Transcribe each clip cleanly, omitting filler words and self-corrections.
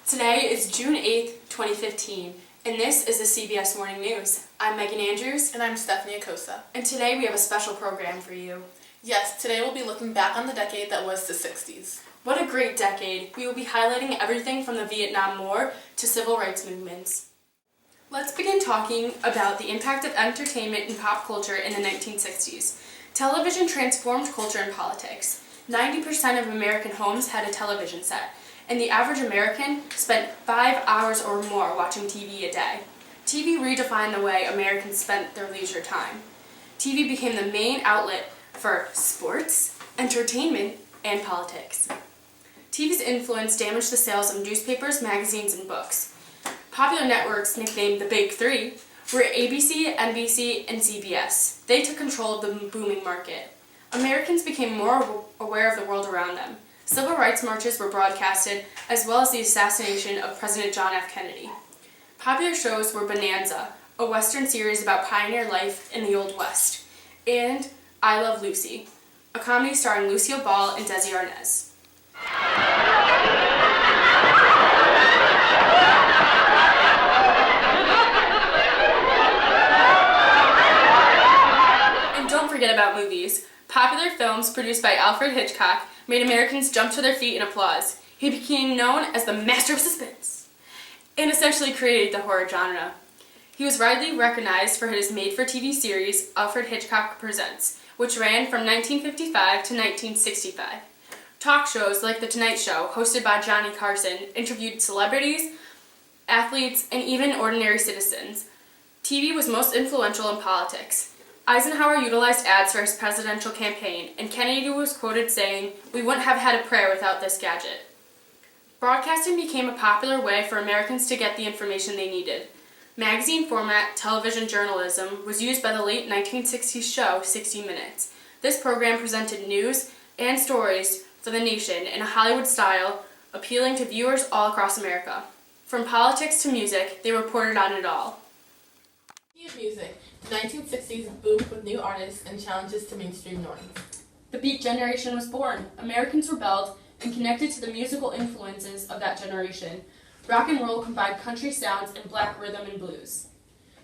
Today is June 8th, 2015, and this is the CBS Morning News. I'm Megan Andrews. And I'm Stephanie Acosta. And today we have a special program for you. Yes, today we'll be looking back on the decade that was the 60s. What a great decade. We will be highlighting everything from the Vietnam War to civil rights movements. Let's begin talking about the impact of entertainment and pop culture in the 1960s. Television transformed culture and politics. 90% of American homes had a television set, and the average American spent 5 hours or more watching TV a day. TV redefined the way Americans spent their leisure time. TV became the main outlet for sports, entertainment, and politics. TV's influence damaged the sales of newspapers, magazines, and books. Popular networks, nicknamed the Big Three, were ABC, NBC, and CBS. They took control of the booming market. Americans became more aware of the world around them. Civil rights marches were broadcasted, as well as the assassination of President John F. Kennedy. Popular shows were Bonanza, a Western series about pioneer life in the Old West, and I Love Lucy, a comedy starring Lucille Ball and Desi Arnaz. And don't forget about movies. Popular films produced by Alfred Hitchcock made Americans jump to their feet in applause. He became known as the master of suspense and essentially created the horror genre. He was widely recognized for his made-for-TV series, Alfred Hitchcock Presents, which ran from 1955 to 1965. Talk shows like The Tonight Show, hosted by Johnny Carson, interviewed celebrities, athletes, and even ordinary citizens. TV was most influential in politics. Eisenhower utilized ads for his presidential campaign, and Kennedy was quoted saying, "We wouldn't have had a prayer without this gadget." Broadcasting became a popular way for Americans to get the information they needed. Magazine format television journalism was used by the late 1960s show 60 Minutes. This program presented news and stories for the nation in a Hollywood style, appealing to viewers all across America. From politics to music, they reported on it all. Music. The 1960s boomed with new artists and challenges to mainstream norms. The Beat Generation was born. Americans rebelled and connected to the musical influences of that generation. Rock and roll combined country sounds and black rhythm and blues.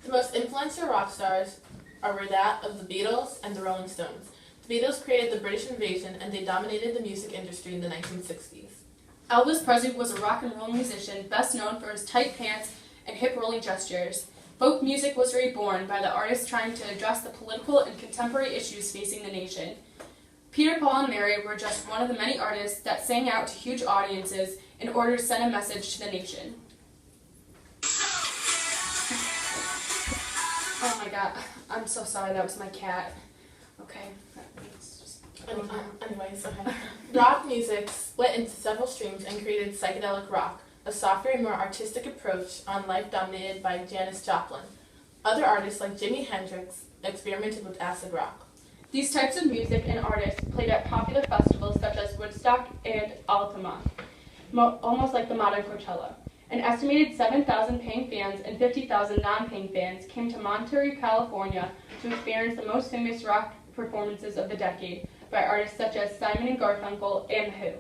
The most influential rock stars were that of the Beatles and the Rolling Stones. The Beatles created the British invasion, and they dominated the music industry in the 1960s. Elvis Presley was a rock and roll musician, best known for his tight pants and hip-rolling gestures. Folk music was reborn by the artists trying to address the political and contemporary issues facing the nation. Peter, Paul, and Mary were just one of the many artists that sang out to huge audiences in order to send a message to the nation. Oh my god, I'm so sorry, that was my cat. Okay, let's just... Anyways, okay. Rock music split into several streams and created psychedelic rock, a softer and more artistic approach on life dominated by Janis Joplin. Other artists like Jimi Hendrix experimented with acid rock. These types of music and artists played at popular festivals such as Woodstock and Altamont, almost like the modern Coachella. An estimated 7,000 paying fans and 50,000 non-paying fans came to Monterey, California to experience the most famous rock performances of the decade by artists such as Simon and Garfunkel and The Who.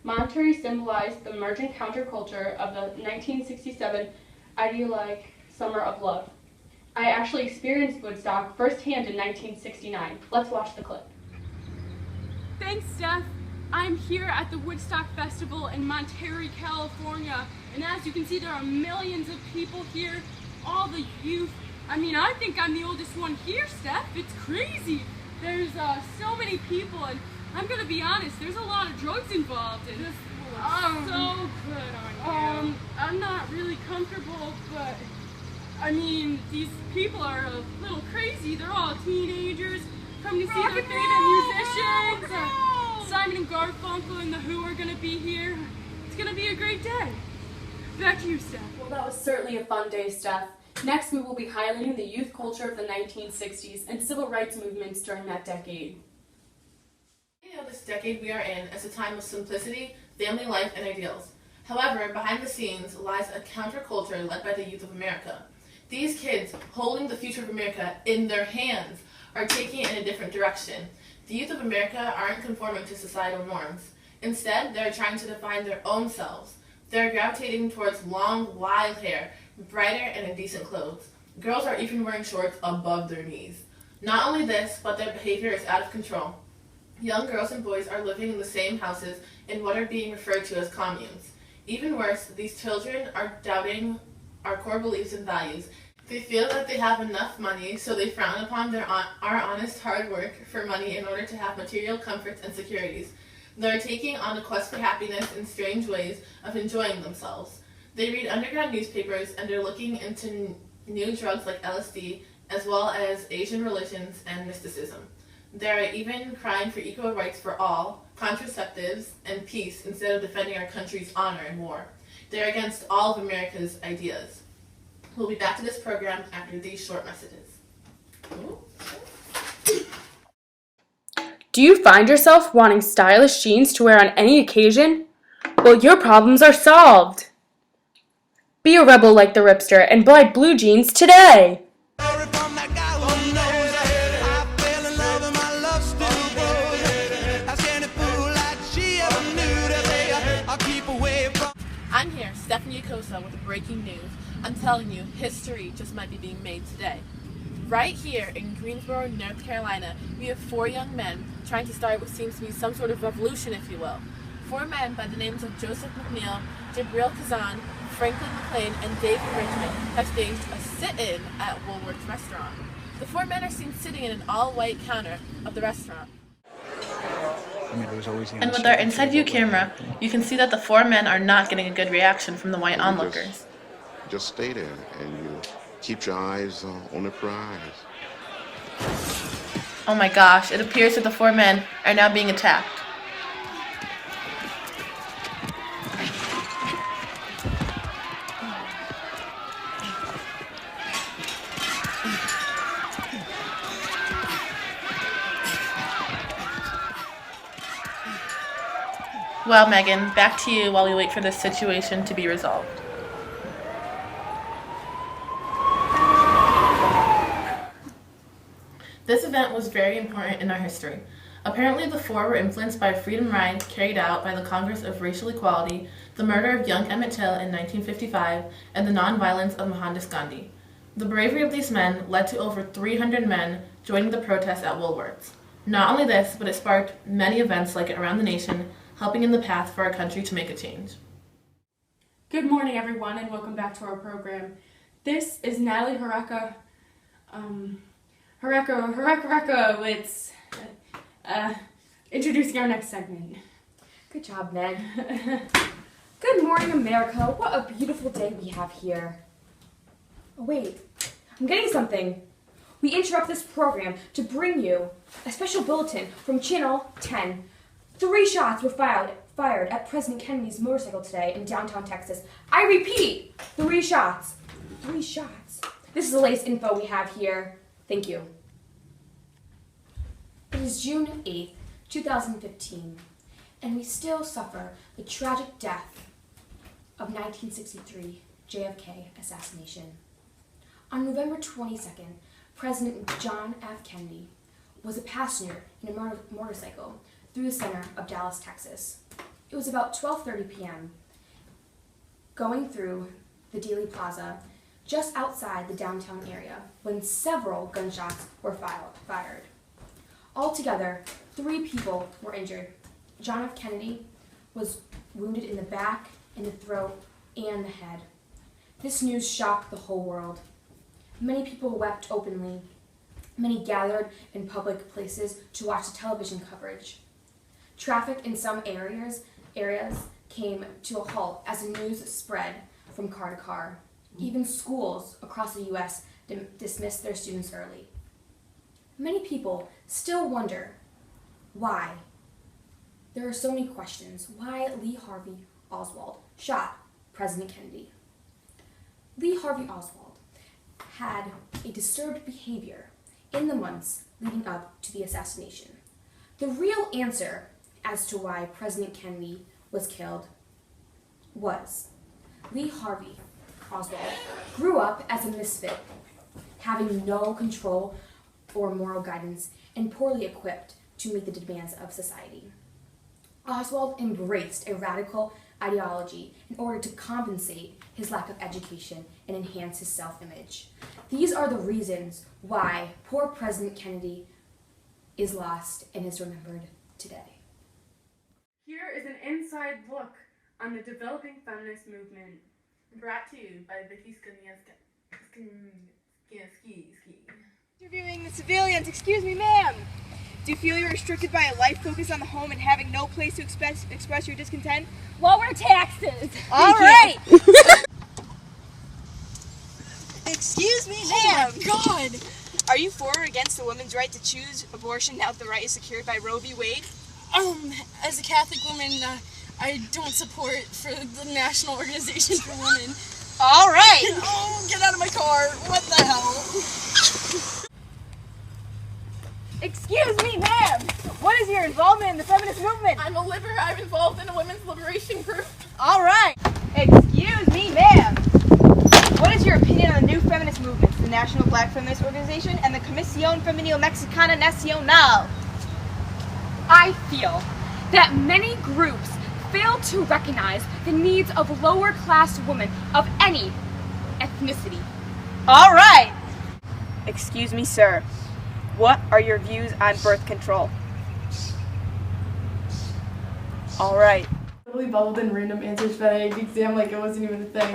Monterey symbolized the emergent counterculture of the 1967 idyllic summer of love. I actually experienced Woodstock firsthand in 1969. Let's watch the clip. Thanks, Steph. I'm here at the Woodstock Festival in Monterey, California, and as you can see, there are millions of people here, all the youth. I mean, I think I'm the oldest one here, Steph. It's crazy. There's so many people, and I'm gonna be honest, there's a lot of drugs involved in this. So good on you. I'm not really comfortable, but I mean, these people are a little crazy. They're all teenagers, come to see their favorite musicians. Simon and Garfunkel and The Who are gonna be here. It's gonna be a great day. Back to you, Steph. Well, that was certainly a fun day, Steph. Next, we will be highlighting the youth culture of the 1960s and civil rights movements during that decade. We know this decade we are in as a time of simplicity, family life, and ideals. However, behind the scenes lies a counterculture led by the youth of America. These kids, holding the future of America in their hands, are taking it in a different direction. The youth of America aren't conforming to societal norms. Instead, they're trying to define their own selves. They're gravitating towards long, wild hair, brighter and indecent clothes. Girls are even wearing shorts above their knees. Not only this, but their behavior is out of control. Young girls and boys are living in the same houses in what are being referred to as communes. Even worse, these children are doubting our core beliefs and values. They feel that they have enough money, so they frown upon our honest hard work for money in order to have material comforts and securities. They're taking on a quest for happiness in strange ways of enjoying themselves. They read underground newspapers and are looking into new drugs like LSD, as well as Asian religions and mysticism. They're even crying for equal rights for all, contraceptives, and peace instead of defending our country's honor in war. They're against all of America's ideas. We'll be back to this program after these short messages. Do you find yourself wanting stylish jeans to wear on any occasion? Well, your problems are solved. Be a rebel like the Ripster and buy blue jeans today. I'm here, Stephanie Acosta, with breaking news. I'm telling you, history just might be being made today. Right here in Greensboro, North Carolina, we have 4 young men trying to start what seems to be some sort of revolution, if you will. 4 men by the names of Joseph McNeil, Jabril Kazan, Franklin McLean, and David Richmond have staged a sit-in at Woolworth's restaurant. The 4 men are seen sitting in an all-white counter of the restaurant. And with our inside view camera, you can see that the 4 men are not getting a good reaction from the white onlookers. Just stay there and you keep your eyes on the prize. Oh my gosh, it appears that the 4 men are now being attacked. Well, Megan, back to you while we wait for this situation to be resolved. This event was very important in our history. Apparently, the 4 were influenced by a freedom ride carried out by the Congress of Racial Equality, the murder of young Emmett Till in 1955, and the nonviolence of Mohandas Gandhi. The bravery of these men led to over 300 men joining the protest at Woolworths. Not only this, but it sparked many events like it around the nation, helping in the path for our country to make a change. Good morning, everyone, and welcome back to our program. This is Natalie Horekowitz, introducing our next segment. Good job, Meg. Good morning, America. What a beautiful day we have here. Oh, wait. I'm getting something. We interrupt this program to bring you a special bulletin from Channel 10. 3 shots were fired at President Kennedy's motorcycle today in downtown Texas. I repeat, 3 shots. 3 shots. This is the latest info we have here. Thank you. It is June 8th, 2015, and we still suffer the tragic death of 1963 JFK assassination. On November 22nd, President John F. Kennedy was a passenger in a motorcycle through the center of Dallas, Texas. It was about 12:30 p.m. going through the Dealey Plaza just outside the downtown area when several gunshots were fired. Altogether, 3 people were injured. John F. Kennedy was wounded in the back, in the throat, and the head. This news shocked the whole world. Many people wept openly. Many gathered in public places to watch the television coverage. Traffic in some areas came to a halt as the news spread from car to car. Even schools across the U.S. dismissed their students early. Many people still wonder why. There are so many questions. Why Lee Harvey Oswald shot President Kennedy? Lee Harvey Oswald had a disturbed behavior in the months leading up to the assassination. The real answer as to why President Kennedy was killed was Lee Harvey Oswald grew up as a misfit, having no control or moral guidance and poorly equipped to meet the demands of society. Oswald embraced a radical ideology in order to compensate his lack of education and enhance his self-image. These are the reasons why poor President Kennedy is lost and is remembered today. Here is an inside look on the developing feminist movement. Brought to you by Vicky Ski. Interviewing the civilians. Excuse me, ma'am. Do you feel you're restricted by a life focused on the home and having no place to express your discontent? Lower taxes. All right. Excuse me, ma'am. God. Are you for or against a woman's right to choose abortion now that the right is secured by Roe v. Wade? As a Catholic woman, I don't support for the National Organization for Women. All right. Oh, get out of my car. What the hell? Excuse me, ma'am. What is your involvement in the feminist movement? I'm involved in a women's liberation group. All right. Excuse me, ma'am. What is your opinion on the new feminist movements, the National Black Feminist Organization and the Comisión Femenil Mexicana Nacional? I feel that many groups fail to recognize the needs of lower-class women of any ethnicity. All right. Excuse me, sir. What are your views on birth control? All right. Totally bubbled in random answers for that AP exam like it wasn't even a thing.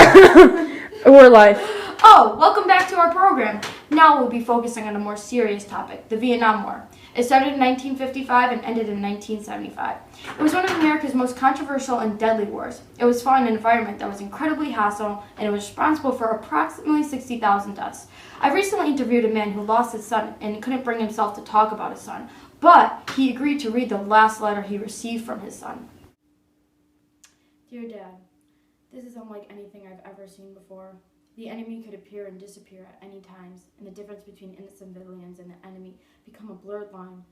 We're live. Oh, welcome back to our program. Now we'll be focusing on a more serious topic, the Vietnam War. It started in 1955 and ended in 1975. It was one of America's most controversial and deadly wars. It was fought in an environment that was incredibly hostile, and it was responsible for approximately 60,000 deaths. I recently interviewed a man who lost his son and couldn't bring himself to talk about his son, but he agreed to read the last letter he received from his son. Dear Dad, this is unlike anything I've ever seen before. The enemy could appear and disappear at any times, and the difference between innocent civilians and the enemy become a blurred line.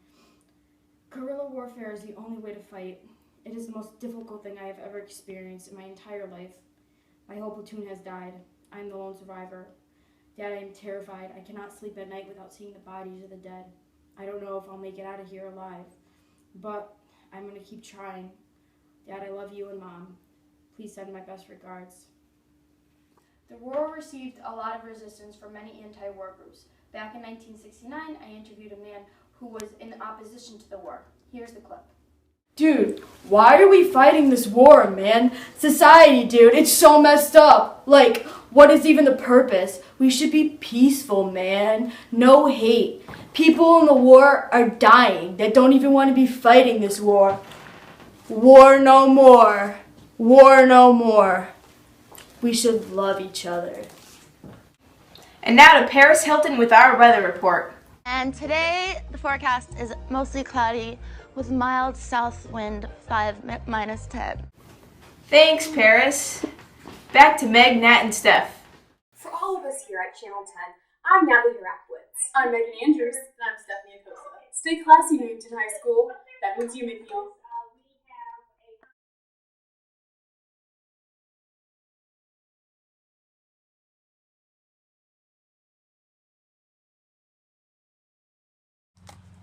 Guerrilla warfare is the only way to fight. It is the most difficult thing I have ever experienced in my entire life. My whole platoon has died. I am the lone survivor. Dad, I am terrified. I cannot sleep at night without seeing the bodies of the dead. I don't know if I'll make it out of here alive, but I'm going to keep trying. Dad, I love you and Mom. Please send my best regards. The war received a lot of resistance from many anti-war groups. Back in 1969, I interviewed a man who was in opposition to the war. Here's the clip. Dude, why are we fighting this war, man? Society, dude, it's so messed up. Like, what is even the purpose? We should be peaceful, man. No hate. People in the war are dying that don't even want to be fighting this war. War no more. War no more. We should love each other. And now to Paris Hilton with our weather report. And today the forecast is mostly cloudy with mild south wind 5 minus 10. Thanks, Paris. Back to Meg, Nat, and Steph. For all of us here at Channel 10, I'm Natalie Harakwitz. I'm Megan Andrews. And I'm Stephanie Acosta. Stay classy, Newton High School. That means you, McNeil.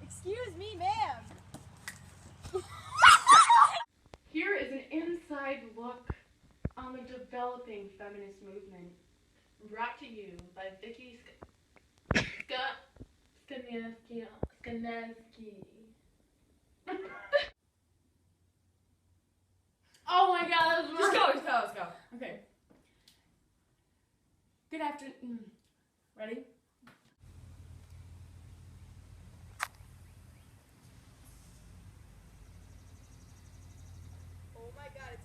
Excuse me, ma'am. Here is an inside look on the developing feminist movement. Brought to you by Vicky Ski. Oh my god, that was Let's go. Okay. Good afternoon. Ready? Oh my god,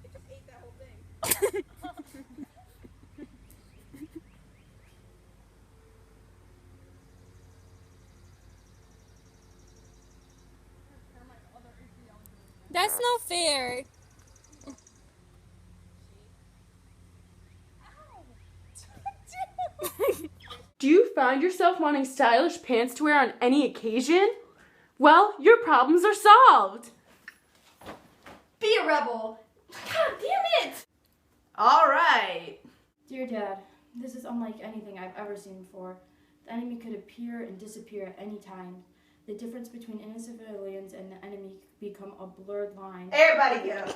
it just ate that whole thing. That's no fair. Do you find yourself wanting stylish pants to wear on any occasion? Well, your problems are solved. Be a rebel. God damn it! All right. Dear Dad, this is unlike anything I've ever seen before. The enemy could appear and disappear at any time. The difference between innocent civilians and the enemy become a blurred line. Everybody get up.